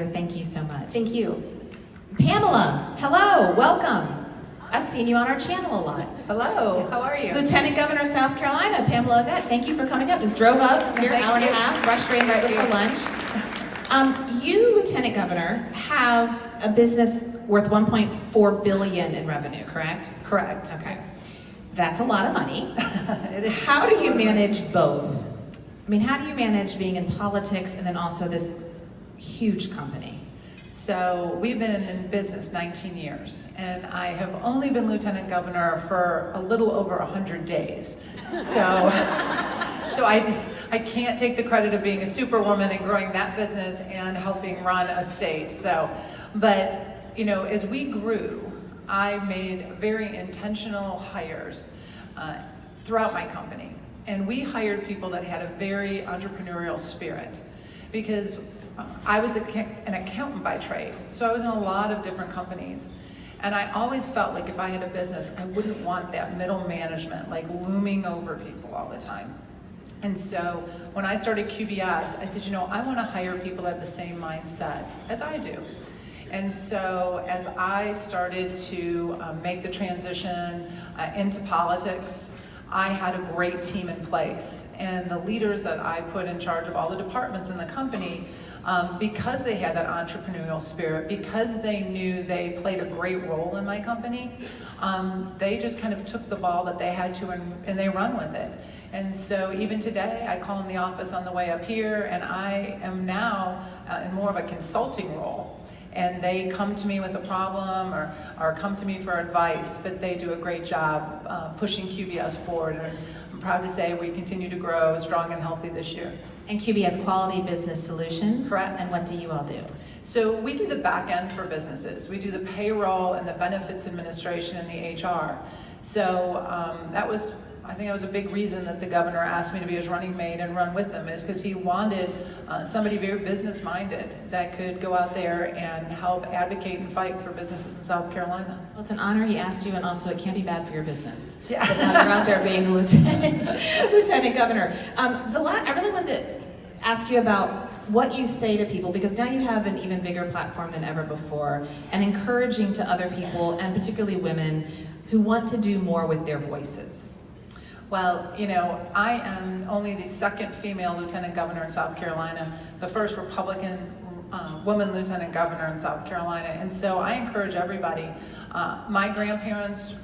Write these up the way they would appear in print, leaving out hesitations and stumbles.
and thank you so much. Thank you. Pamela, hello, welcome. I've seen you on our channel a lot. Hello, how are you? Lieutenant Governor of South Carolina, Pamela Yvette, thank you for coming up. Just drove up here, an hour and a half, rushed straight right before lunch. You, Lieutenant Governor, have a business worth $1.4 billion in revenue, correct? Correct. Okay. Yes. That's a lot of money. It is. How do you manage both? I mean, how do you manage being in politics and then also this huge company? So we've been in business 19 years, and I have only been Lieutenant Governor for a little over 100 days. So I can't take the credit of being a superwoman and growing that business and helping run a state. But you know, as we grew, I made very intentional hires throughout my company, and we hired people that had a very entrepreneurial spirit, because I was an accountant by trade, so I was in a lot of different companies. And I always felt like if I had a business, I wouldn't want that middle management like looming over people all the time. And so when I started QBS, I said, you know, I want to hire people that have the same mindset as I do. And so as I started to make the transition into politics, I had a great team in place. And the leaders that I put in charge of all the departments in the company, because they had that entrepreneurial spirit, because they knew they played a great role in my company, they just kind of took the ball that they had to and they run with it. And so even today, I call in the office on the way up here, and I am now in more of a consulting role. And they come to me with a problem or come to me for advice, but they do a great job pushing QBS forward. And I'm proud to say we continue to grow strong and healthy this year. And QBS Quality Business Solutions. Correct. And what do you all do? So we do the back end for businesses. We do the payroll and the benefits administration and the HR. So I think that was a big reason that the governor asked me to be his running mate and run with them, is because he wanted somebody very business minded that could go out there and help advocate and fight for businesses in South Carolina. Well, it's an honor he asked you, and also it can be bad for your business. Yeah. But now you're out there being the Lieutenant Governor. I really wanted to ask you about what you say to people, because now you have an even bigger platform than ever before, and encouraging to other people, and particularly women, who want to do more with their voices. Well, you know, I am only the second female lieutenant governor in South Carolina, the first Republican woman lieutenant governor in South Carolina, and so I encourage everybody. My grandparents,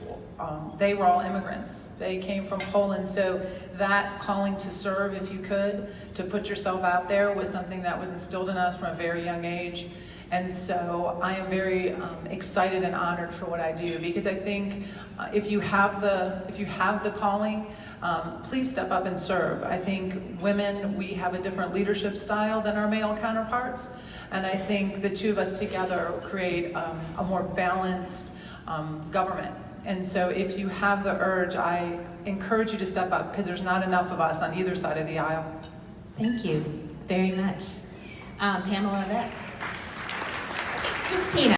they were all immigrants. They came from Poland, so that calling to serve, if you could, to put yourself out there, was something that was instilled in us from a very young age. And so I am very excited and honored for what I do, because I think if you have the calling, please step up and serve. I think women, we have a different leadership style than our male counterparts, and I think the two of us together create a more balanced government. And so if you have the urge, I encourage you to step up, because there's not enough of us on either side of the aisle. Thank you very much. Pamela Yvette. Christina.